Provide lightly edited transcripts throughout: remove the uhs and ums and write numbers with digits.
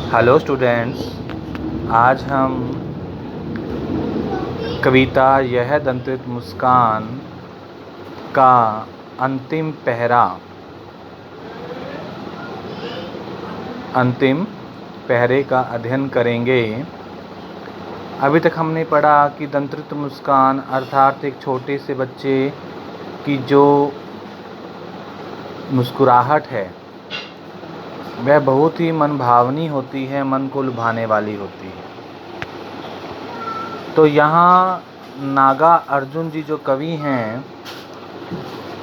Hello students, आज हम कविता यह दंत्रित मुस्कान का अंतिम पहरे का अध्ययन करेंगे। अभी तक हमने पढ़ा कि दंत्रित मुस्कान अर्थात एक छोटे से बच्चे की जो मुस्कुराहट है वह बहुत ही मनभावनी होती है, मन को लुभाने वाली होती है। तो यहाँ नागा अर्जुन जी जो कवि हैं,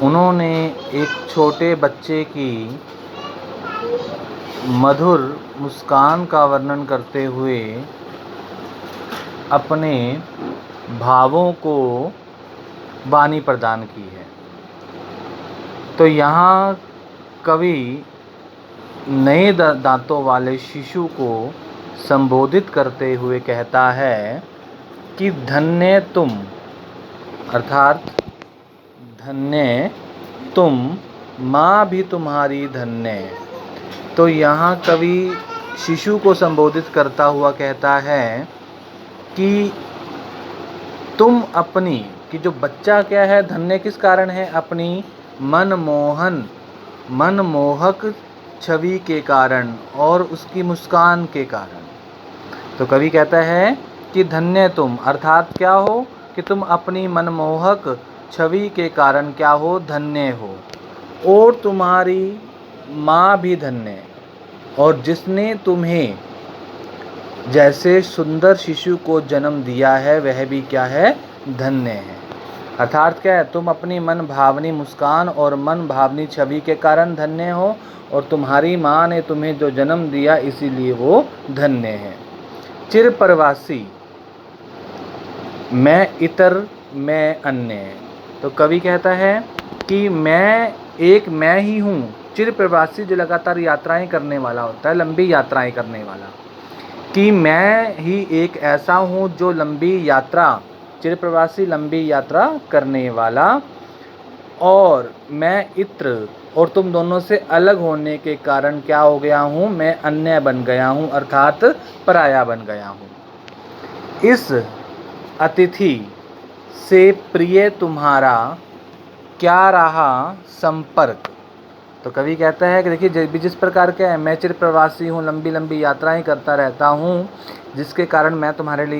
उन्होंने एक छोटे बच्चे की मधुर मुस्कान का वर्णन करते हुए अपने भावों को वाणी प्रदान की है। तो यहाँ कवि नए दांतों वाले शिशु को संबोधित करते हुए कहता है कि धन्य तुम, अर्थात धन्य तुम, माँ भी तुम्हारी धन्य। तो यहाँ कवि शिशु को संबोधित करता हुआ कहता है कि तुम अपनी, कि जो बच्चा क्या है, धन्य किस कारण है? अपनी मनमोहक छवि के कारण और उसकी मुस्कान के कारण। तो कवि कहता है कि धन्य तुम, अर्थात क्या हो कि तुम अपनी मनमोहक छवि के कारण क्या हो? धन्य हो। और तुम्हारी माँ भी धन्य, और जिसने तुम्हें जैसे सुंदर शिशु को जन्म दिया है वह भी क्या है? धन्य है। अर्थात क्या है? तुम अपनी मन भावनी मुस्कान और मन भावनी छवि के कारण धन्य हो, और तुम्हारी माँ ने तुम्हें जो जन्म दिया इसीलिए वो धन्य है। चिर प्रवासी, मैं इतर मैं अन्य। तो कवि कहता है कि मैं ही हूँ। चिर प्रवासी जो लगातार यात्राएं करने वाला होता है, लंबी यात्राएं करने वाला, कि मैं ही एक ऐसा हूँ जो लंबी यात्रा, चिर प्रवासी लंबी यात्रा करने वाला, और मैं इत्र, और तुम दोनों से अलग होने के कारण क्या हो गया हूँ? मैं अन्य बन गया हूँ, अर्थात पराया बन गया हूँ। इस अतिथि से प्रिय तुम्हारा क्या रहा संपर्क। तो कवि कहता है कि देखिए, जिस प्रकार क्या है, मैं चिर प्रवासी हूँ, लंबी लंबी यात्राएं करता रहता हूँ, जिसके कारण मैं तुम्हारे लिए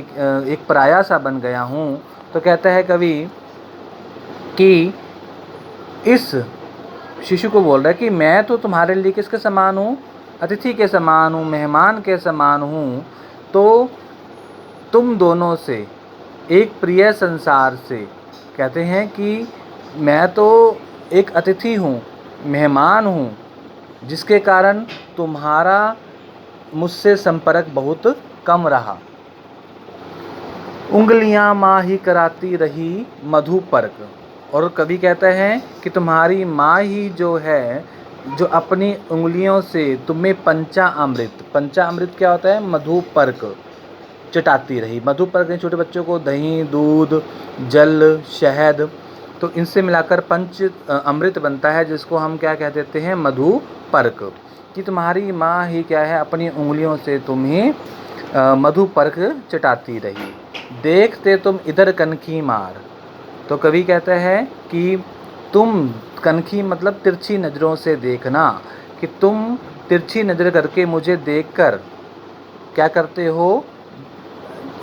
एक पराया सा बन गया हूँ। तो कहता है कवि कि इस शिशु को बोल रहा है कि मैं तो तुम्हारे लिए किसके समान हूँ? अतिथि के समान हूँ, मेहमान के समान हूँ। तो तुम दोनों से एक प्रिय संसार से, कहते हैं कि मैं तो एक अतिथि हूँ, मेहमान हूँ, जिसके कारण तुम्हारा मुझसे संपर्क बहुत कम रहा। उंगलियां माँ ही कराती रही मधुपर्क। और कवि कहता है कि तुम्हारी माँ ही जो है, जो अपनी उंगलियों से तुम्हें पंचामृत क्या होता है? मधुपर्क चटाती रही। मधुपर्क छोटे बच्चों को दही, दूध, जल, शहद, तो इनसे मिलाकर पंच अमृत बनता है, जिसको हम क्या कह देते हैं? मधुपर्क। कि तुम्हारी माँ ही क्या है? अपनी उंगलियों से तुम्हें मधुपर्क चटाती रही। देखते तुम इधर कनखी मार। तो कवि कहता है कि तुम, कनखी मतलब तिरछी नज़रों से देखना, कि तुम तिरछी नज़र करके मुझे देखकर क्या करते हो?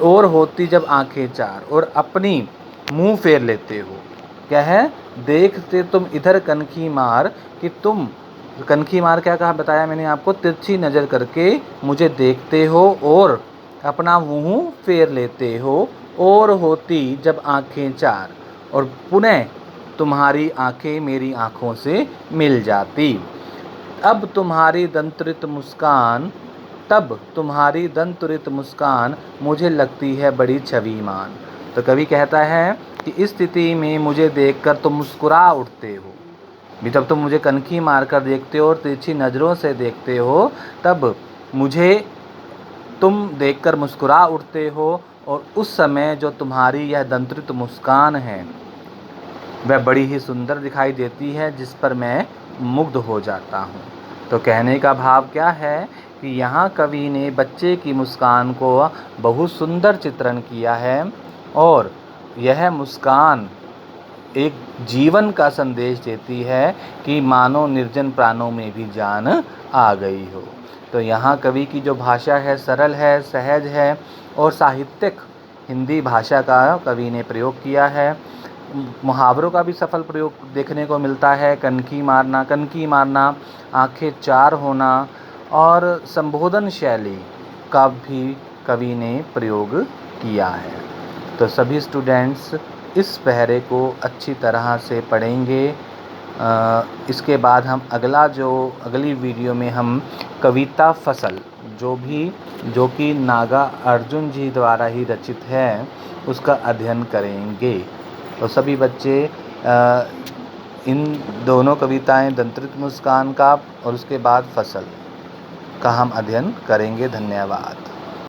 और होती जब आंखें चार, और अपनी मुंह फेर लेते हो। क्या है? देखते तुम इधर कनखी मार, कि तुम कनखी मार क्या कहा? बताया मैंने आपको, तिरछी नज़र करके मुझे देखते हो और अपना मुंह फेर लेते हो, और होती जब आंखें चार, और पुनः तुम्हारी आंखें मेरी आंखों से मिल जाती। अब तुम्हारी दंतुरित मुस्कान मुझे लगती है बड़ी छविमान। तो कवि कहता है कि इस स्थिति में मुझे देखकर तुम मुस्कुरा उठते हो। भी जब तुम मुझे कनखी मारकर देखते हो और तिरछी नज़रों से देखते हो, तब मुझे तुम देखकर मुस्कुरा उठते हो, और उस समय जो तुम्हारी यह दंत्रित मुस्कान है वह बड़ी ही सुंदर दिखाई देती है, जिस पर मैं मुग्ध हो जाता हूँ। तो कहने का भाव क्या है कि यहाँ कवि ने बच्चे की मुस्कान को बहुत सुंदर चित्रण किया है और यह मुस्कान एक जीवन का संदेश देती है कि मानो निर्जन प्राणों में भी जान आ गई हो। तो यहाँ कवि की जो भाषा है सरल है, सहज है और साहित्यिक हिंदी भाषा का कवि ने प्रयोग किया है। मुहावरों का भी सफल प्रयोग देखने को मिलता है। कनकी मारना, आंखें चार होना और संबोधन शैली का भी कवि ने प्रयोग किया है। तो सभी स्टूडेंट्स इस पहरे को अच्छी तरह से पढ़ेंगे। इसके बाद हम अगली वीडियो में हम कविता फसल जो कि नागा अर्जुन जी द्वारा ही रचित है उसका अध्ययन करेंगे। तो सभी बच्चे इन दोनों कविताएं दंत्रित मुस्कान का और उसके बाद फसल का हम अध्ययन करेंगे। धन्यवाद।